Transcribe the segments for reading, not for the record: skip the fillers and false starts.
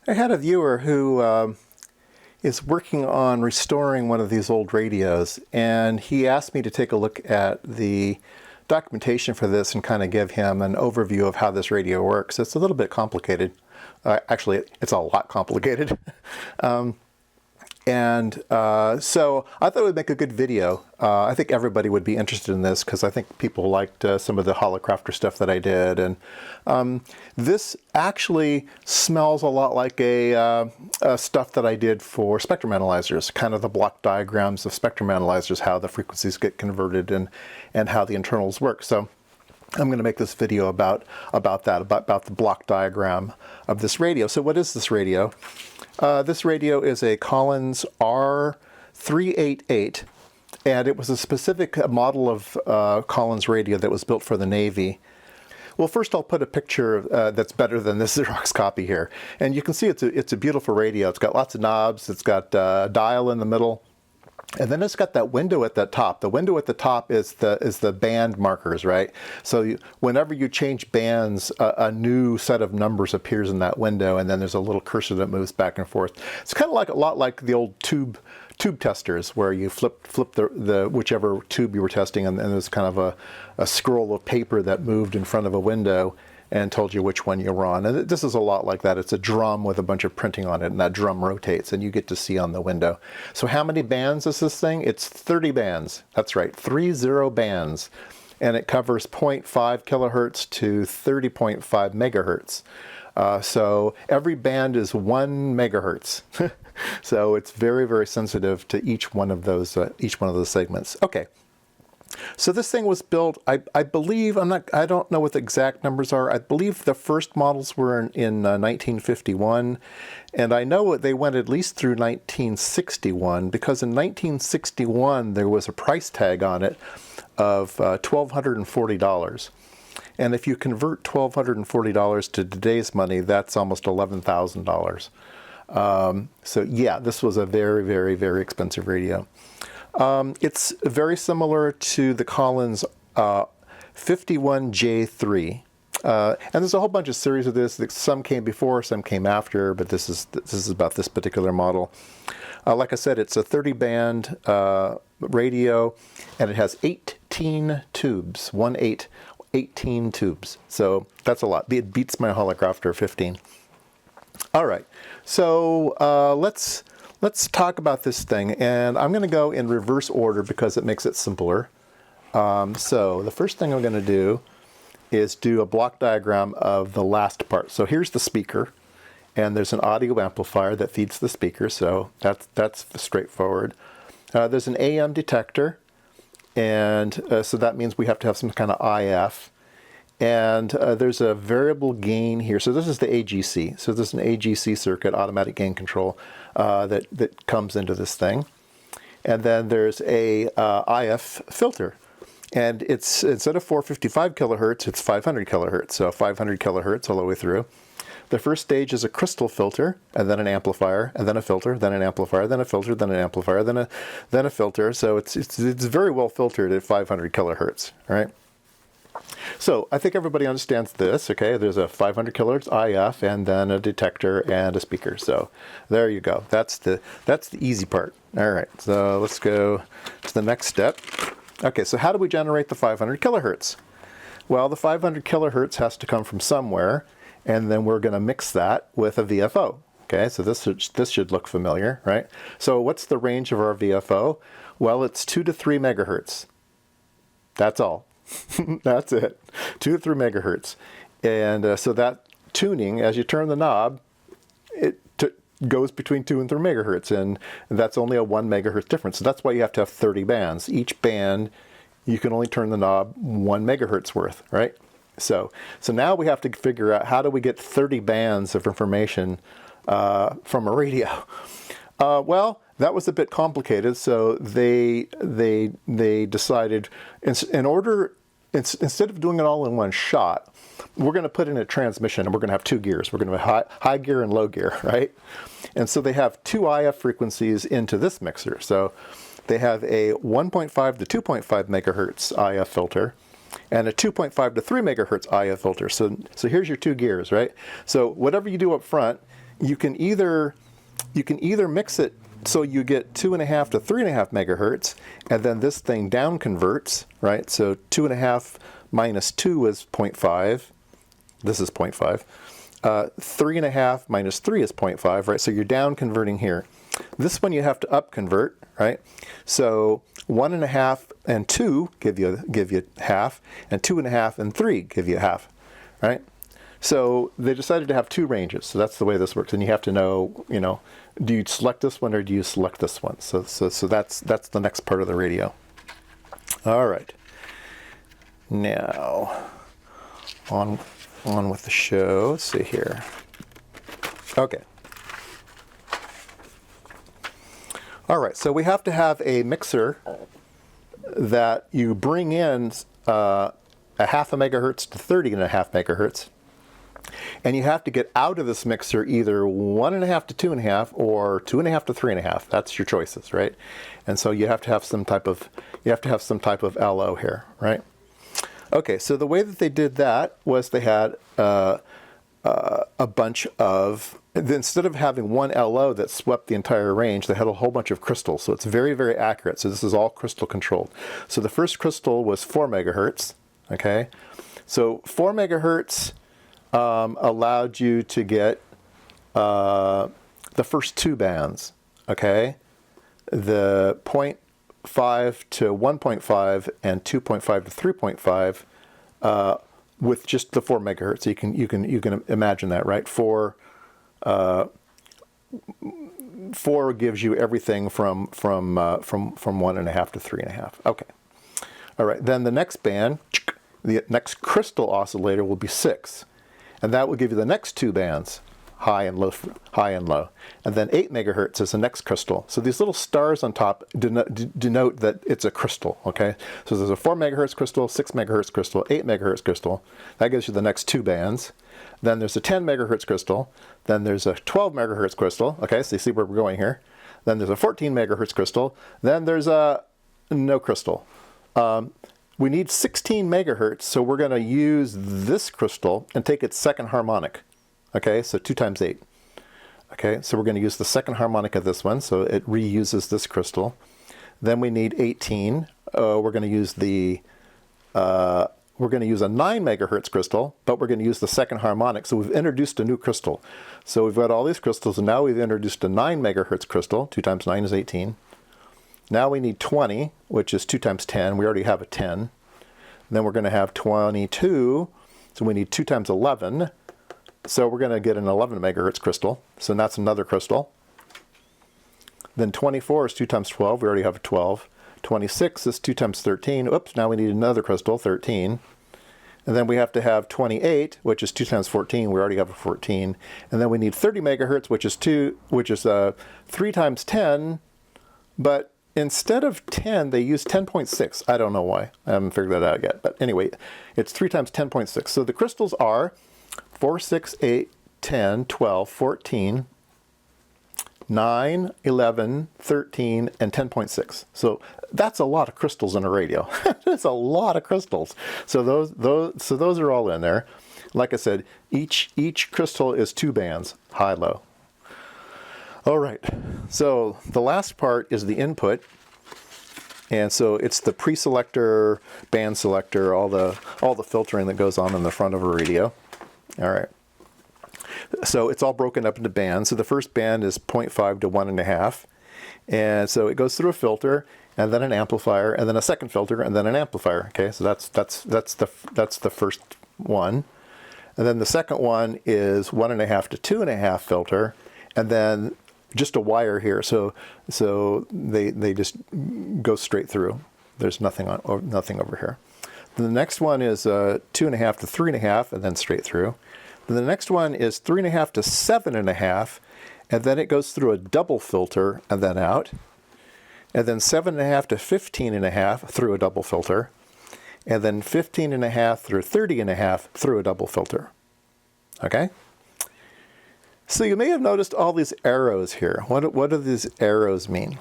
I had a viewer who is working on restoring one of these old radios, and he asked me to take a look at the documentation for this and kind of give him an overview of how this radio works. It's a little bit complicated. Actually, it's a lot complicated. So I thought it would make a good video. I think everybody would be interested in this because I think people liked some of the Holocrafter stuff that I did. And this actually smells a lot like a stuff that I did for spectrum analyzers, kind of the block diagrams of spectrum analyzers, how the frequencies get converted and how the internals work. So I'm going to make this video about the block diagram of this radio. So what is this radio? This radio is a Collins R-388, and it was a specific model of Collins radio that was built for the Navy. Well, first I'll put a picture that's better than this Xerox copy here. And you can see it's a beautiful radio. It's got lots of knobs. It's got a dial in the middle. And then it's got that window at the top. The window at the top is the band markers, right? So whenever you change bands, a new set of numbers appears in that window, and then there's a little cursor that moves back and forth. It's kind of like a lot like the old tube testers, where you flip the whichever tube you were testing, and there's kind of a scroll of paper that moved in front of a window and told you which one you were on. And this is a lot like that. It's a drum with a bunch of printing on it, and that drum rotates, and you get to see on the window. So how many bands is this thing? It's 30 bands. That's right, 30 bands. And it covers 0.5 kilohertz to 30.5 megahertz. So every band is 1 megahertz. So it's very, very sensitive to each one of those segments. Okay. So this thing was built, I believe, I don't know what the exact numbers are. I believe the first models were in 1951, and I know they went at least through 1961, because in 1961 there was a price tag on it of $1,240. And if you convert $1,240 to today's money, that's almost $11,000. So yeah, this was a very, very, very expensive radio. It's very similar to the Collins 51J-3. And there's a whole bunch of series of this. Some came before, some came after, but this is about this particular model. Like I said, it's a 30-band radio, and it has 18 tubes, 18 tubes. So that's a lot. It beats my Holocrafter 15. All right, so let's talk about this thing, and I'm going to go in reverse order because it makes it simpler. So the first thing I'm going to do is do a block diagram of the last part. So here's the speaker, and there's an audio amplifier that feeds the speaker, so that's straightforward. There's an AM detector, and so that means we have to have some kind of IF. And there's a variable gain here. So this is the AGC. So this is an AGC circuit, automatic gain control, that comes into this thing. And then there's a IF filter. And it's, instead of 455 kilohertz, it's 500 kilohertz. So 500 kilohertz all the way through. The first stage is a crystal filter, and then an amplifier, and then a filter, then an amplifier, then a filter, then an amplifier, then a filter. So it's very well filtered at 500 kilohertz, all right? So I think everybody understands this, okay? There's a 500 kilohertz IF, and then a detector and a speaker. So there you go. That's the easy part. All right, so let's go to the next step. Okay, so how do we generate the 500 kilohertz? Well, the 500 kilohertz has to come from somewhere, and then we're going to mix that with a VFO. Okay, so this should look familiar, right? So what's the range of our VFO? Well, it's 2 to 3 megahertz. That's all. That's it, 2 to 3 megahertz. And so that tuning, as you turn the knob, it goes between 2 and 3 megahertz, and that's only a 1 megahertz difference. So that's why you have to have 30 bands. Each band, you can only turn the knob 1 megahertz worth, right? So now we have to figure out, how do we get 30 bands of information from a radio? Well, that was a bit complicated, so they decided, instead of doing it all in one shot, we're going to put in a transmission, and we're going to have 2 gears. We're going to have high gear and low gear, right? And so they have 2 IF frequencies into this mixer. So they have a 1.5 to 2.5 megahertz IF filter, and a 2.5 to 3 megahertz IF filter. So here's your 2 gears, right? So whatever you do up front, you can either mix it so you get 2.5 to 3.5 megahertz, and then this thing down converts, right? So 2.5 minus 2 is 0.5. This is 0.5. 3.5 minus 3 is 0.5, right? So you're down converting here. This one you have to up convert, right? So 1.5 and 2 give you half, and 2.5 and 3 give you half, right? So they decided to have two ranges. So that's the way this works. And you have to know, do you select this one or do you select this one? So that's the next part of the radio. All right. Now, on with the show. Let's see here. Okay. All right. So we have to have a mixer that you bring in a 0.5 megahertz to 30.5 megahertz. And you have to get out of this mixer either 1.5 to 2.5 or 2.5 to 3.5. That's your choices, right? And so you have to have some type of LO here, right? Okay, so the way that they did that was they had a bunch of, instead of having one LO that swept the entire range, they had a whole bunch of crystals. So it's very, very accurate. So this is all crystal controlled. So the first crystal was 4 megahertz, okay? So 4 megahertz allowed you to get the first two bands, okay? The 0.5 to 1.5 and 2.5 to 3.5 with just the 4 megahertz. You can imagine that, right? 4 gives you everything from 1.5 to 3.5. Okay. All right. Then the next band, the next crystal oscillator will be 6. And that will give you the next two bands, high and low, And then 8 megahertz is the next crystal. So these little stars on top denote that it's a crystal, okay? So there's a 4 megahertz crystal, 6 megahertz crystal, 8 megahertz crystal. That gives you the next two bands. Then there's a 10 megahertz crystal. Then there's a 12 megahertz crystal, okay? So you see where we're going here. Then there's a 14 megahertz crystal. Then there's a no crystal. We need 16 megahertz, so we're going to use this crystal and take its second harmonic. Okay, so 2 times 8. Okay, so we're going to use the second harmonic of this one, so it reuses this crystal. Then we need 18. We're going to use a 9 megahertz crystal, but we're going to use the second harmonic. So we've introduced a new crystal. So we've got all these crystals, and now we've introduced a 9 megahertz crystal. 2 times 9 is 18. Now we need 20, which is 2 times 10. We already have a 10. And then we're going to have 22. So we need 2 times 11. So we're going to get an 11 megahertz crystal. So that's another crystal. Then 24 is 2 times 12. We already have a 12. 26 is 2 times 13. Oops, now we need another crystal, 13. And then we have to have 28, which is 2 times 14. We already have a 14. And then we need 30 megahertz, which is 3 times 10. But instead of 10, they use 10.6. I don't know why. I haven't figured that out yet. But anyway, it's 3 times 10.6. So the crystals are 4, 6, 8, 10, 12, 14, 9, 11, 13, and 10.6. So that's a lot of crystals in a radio. That's a lot of crystals. So those are all in there. Like I said, each crystal is 2 bands, high, low. All right, so the last part is the input, and so it's the pre-selector, band selector, all the filtering that goes on in the front of a radio. All right, so it's all broken up into bands. So the first band is 0.5 to 1.5, and so it goes through a filter, and then an amplifier, and then a second filter, and then an amplifier. Okay, so that's the first one, and then the second one is 1.5 to 2.5 filter, and then just a wire here, so they just go straight through. There's nothing over here. Then the next one is 2.5 to 3.5, and then straight through. Then the next one is 3.5 to 7.5, and then it goes through a double filter and then out. And then 7.5 to 15.5 through a double filter, and then 15.5 through 30.5 through a double filter. Okay. So you may have noticed all these arrows here. What do these arrows mean?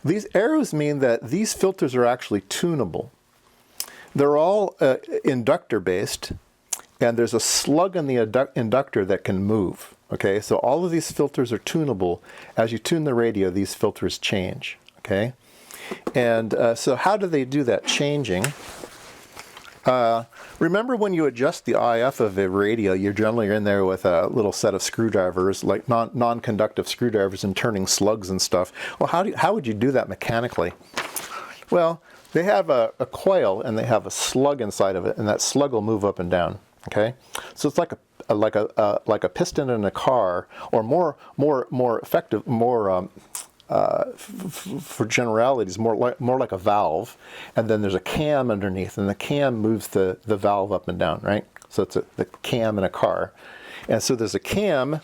These arrows mean that these filters are actually tunable. They're all inductor based, and there's a slug in the inductor that can move. Okay, so all of these filters are tunable. As you tune the radio, these filters change. Okay, and so how do they do that changing? Remember when you adjust the IF of a radio, you're generally in there with a little set of screwdrivers, like non-conductive screwdrivers, and turning slugs and stuff. Well, how would you do that mechanically? Well, they have a coil and they have a slug inside of it, and that slug will move up and down. Okay, so it's like a piston in a car, or more effective, for generalities, more like a valve, and then there's a cam underneath, and the cam moves the valve up and down, right? So it's the cam in a car. And so there's a cam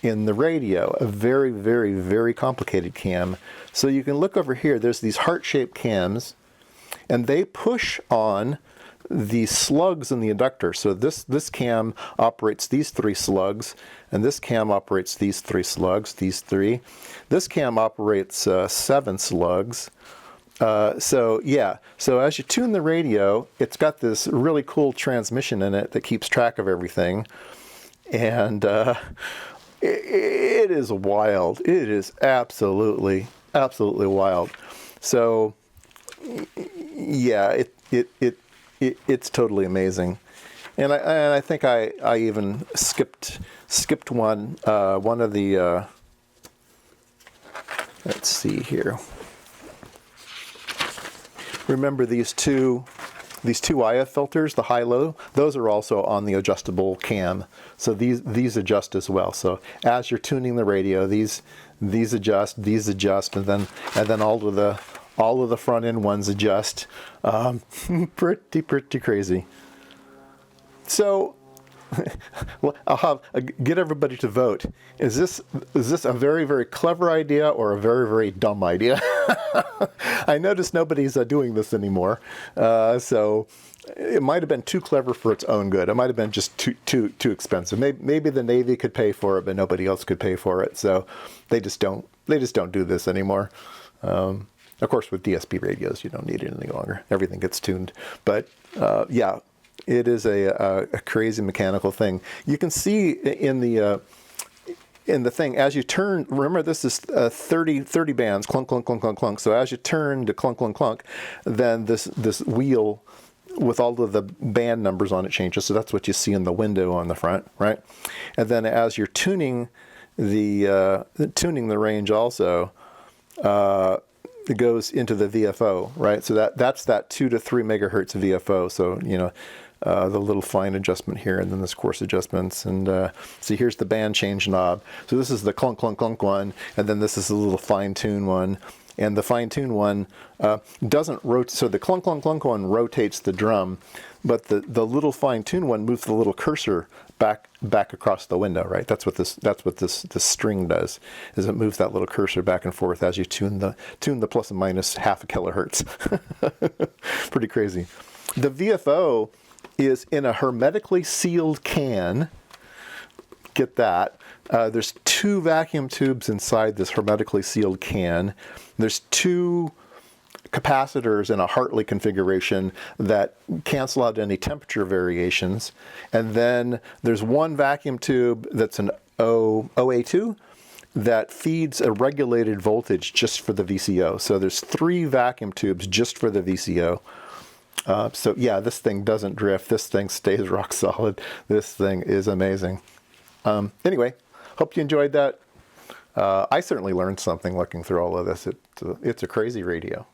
in the radio, a very, very, very complicated cam. So you can look over here, there's these heart-shaped cams, and they push on the slugs in the inductor. So this cam operates these 3 slugs, and this cam operates these 3 slugs, these 3. This cam operates 7 slugs. So as you tune the radio, it's got this really cool transmission in it that keeps track of everything. And it is wild. It is absolutely wild. So yeah, it's totally amazing, and I think I even skipped one of the let's see here. Remember these two IF filters, the high-low, those are also on the adjustable cam. So these adjust as well. So as you're tuning the radio, these adjust, and then all of the front end ones adjust. Pretty crazy. So I'll get everybody to vote. Is this a very, very clever idea or a very, very dumb idea? I notice nobody's doing this anymore. So it might have been too clever for its own good. It might have been just too expensive. Maybe the Navy could pay for it, but nobody else could pay for it. So they just don't do this anymore. Of course, with DSP radios, you don't need it any longer. Everything gets tuned. But yeah, it is a crazy mechanical thing. You can see in the thing, as you turn, remember this is 30 bands, clunk, clunk, clunk, clunk, clunk. So as you turn to clunk, clunk, clunk, then this wheel with all of the band numbers on it changes. So that's what you see in the window on the front, right? And then as you're tuning the range also, it goes into the VFO, right? So that's that 2 to 3 megahertz VFO. So, the little fine adjustment here, and then this coarse adjustments. And see, here's the band change knob. So this is the clunk, clunk, clunk one, and then this is the little fine tune one. And the fine tune one doesn't rotate. So the clunk, clunk, clunk one rotates the drum, but the little fine tune one moves the little cursor back across the window, right? That's what this string does, is it moves that little cursor back and forth as you tune the plus and minus half a kilohertz. Pretty crazy. The VFO is in a hermetically sealed can. Get that. There's 2 vacuum tubes inside this hermetically sealed can. There's 2 capacitors in a Hartley configuration that cancel out any temperature variations. And then there's 1 vacuum tube that's an OA2 that feeds a regulated voltage just for the VCO. So there's 3 vacuum tubes just for the VCO. So yeah, this thing doesn't drift. This thing stays rock solid. This thing is amazing. Anyway, hope you enjoyed that. I certainly learned something looking through all of this. It's a crazy radio.